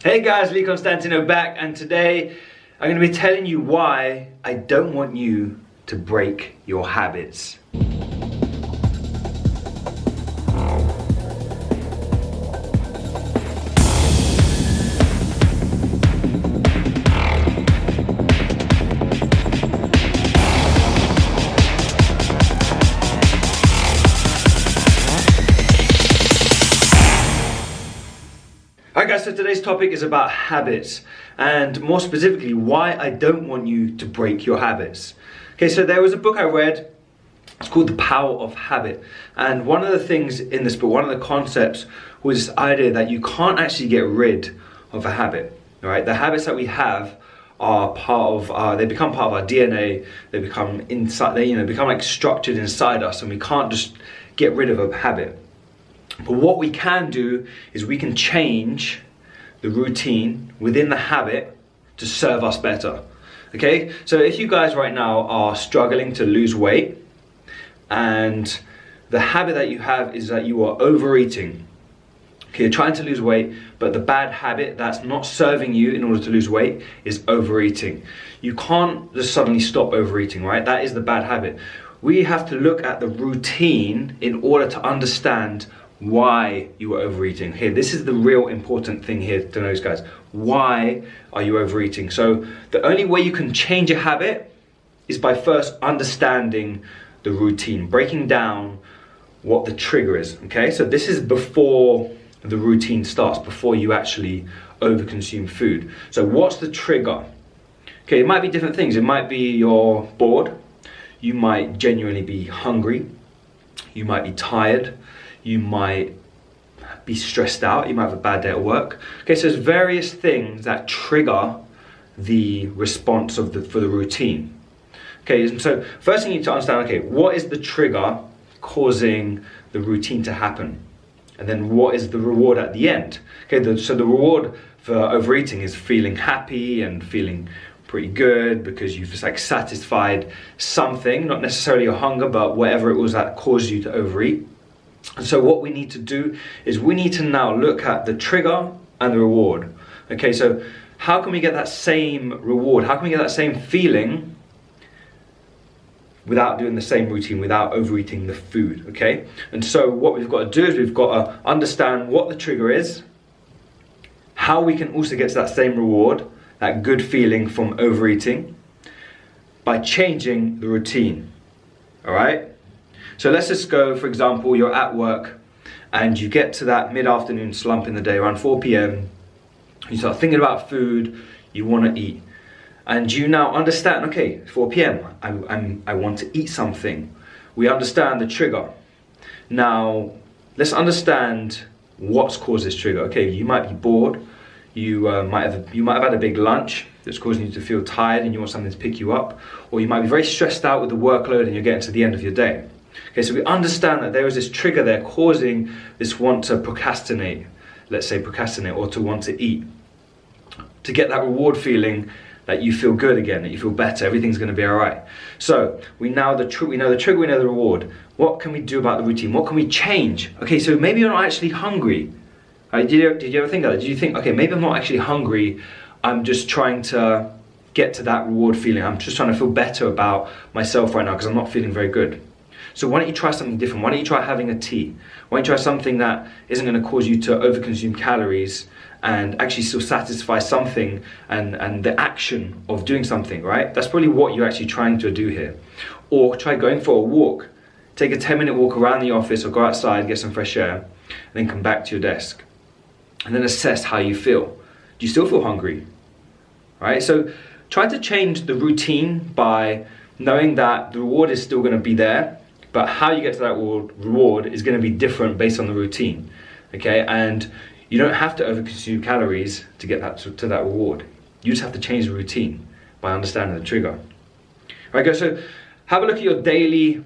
Hey guys, Lee Constantino back, and today I'm going to be telling you why I don't want you to break your habits. Alright guys, so today's topic is about habits, and more specifically, why I don't want you to break your habits. Okay, so there was a book I read, it's called The Power of Habit, and one of the things in this book, one of the concepts was this idea that you can't actually get rid of a habit, right? The habits that we have are part of, they become part of our DNA, they become inside, they become like structured inside us, and we can't just get rid of a habit. But what we can do is we can change the routine within the habit to serve us better. Okay, so if you guys right now are struggling to lose weight and the habit that you have is that you are overeating, okay, you're trying to lose weight, but the bad habit that's not serving you in order to lose weight is overeating. You can't just suddenly stop overeating, right? That is the bad habit. We have to look at the routine in order to understand why you are overeating. Here, this is the real important thing here to know, guys. Why are you overeating? So the only way you can change a habit is by first understanding the routine, breaking down what the trigger is. Okay, so this is before the routine starts, before you actually overconsume food. So what's the trigger? Okay, it might be different things. It might be you're bored, you might genuinely be hungry, you might be tired, you might be stressed out, you might have a bad day at work. Okay, so there's various things that trigger the response for the routine. Okay, so first thing you need to understand, okay, what is the trigger causing the routine to happen? And then what is the reward at the end? Okay, so the reward for overeating is feeling happy and feeling pretty good because you've just like satisfied something, not necessarily your hunger, but whatever it was that caused you to overeat. And so what we need to do is we need to now look at the trigger and the reward. Okay, so how can we get that same reward? How can we get that same feeling without doing the same routine, without overeating the food, okay? And so what we've got to do is we've got to understand what the trigger is, how we can also get to that same reward, that good feeling from overeating, by changing the routine, all right? So let's just go, for example, you're at work and you get to that mid-afternoon slump in the day, around 4 p.m. You start thinking about food you want to eat. And you now understand, okay, 4 p.m., I want to eat something. We understand the trigger. Now, let's understand what's caused this trigger. Okay, you might be bored. You might have had a big lunch that's causing you to feel tired and you want something to pick you up. Or you might be very stressed out with the workload and you're getting to the end of your day. Okay, so we understand that there is this trigger there causing this want to procrastinate, let's say procrastinate, or to want to eat, to get that reward feeling that you feel good again, that you feel better, everything's going to be all right. So we know the trigger, we know the reward. What can we do about the routine? What can we change? Okay, so maybe you're not actually hungry. Right? Did you ever think of that? Did you think, okay, maybe I'm not actually hungry, I'm just trying to get to that reward feeling. I'm just trying to feel better about myself right now because I'm not feeling very good. So why don't you try something different? Why don't you try having a tea? Why don't you try something that isn't going to cause you to overconsume calories and actually still satisfy something and the action of doing something, right? That's probably what you're actually trying to do here. Or try going for a walk. Take a 10-minute walk around the office or go outside, get some fresh air, and then come back to your desk. And then assess how you feel. Do you still feel hungry? Right? So try to change the routine by knowing that the reward is still going to be there, but how you get to that reward is going to be different based on the routine, okay? And you don't have to overconsume calories to get that to that reward. You just have to change the routine by understanding the trigger. All right, guys, so have a look at your daily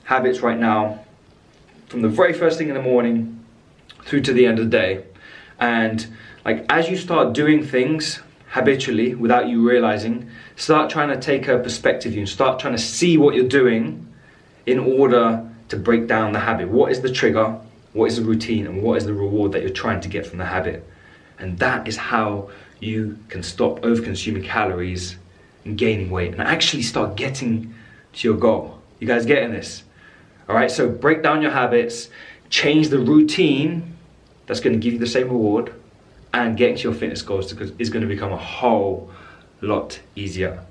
habits right now, from the very first thing in the morning through to the end of the day. And like as you start doing things habitually without you realizing, start trying to take a perspective view and start trying to see what you're doing in order to break down the habit. What is the trigger? What is the routine? And what is the reward that you're trying to get from the habit? And that is how you can stop over-consuming calories and gaining weight and actually start getting to your goal. You guys getting this? All right, so break down your habits, change the routine that's going to give you the same reward, and getting to your fitness goals is going to become a whole lot easier.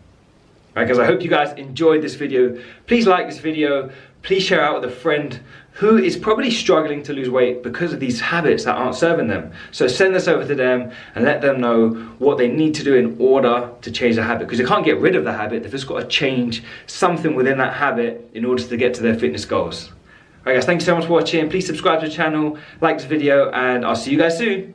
All right, guys, I hope you guys enjoyed this video. Please like this video. Please share it out with a friend who is probably struggling to lose weight because of these habits that aren't serving them. So send this over to them and let them know what they need to do in order to change the habit, because they can't get rid of the habit. They've just got to change something within that habit in order to get to their fitness goals. All right, guys, thank you so much for watching. Please subscribe to the channel, like this video, and I'll see you guys soon.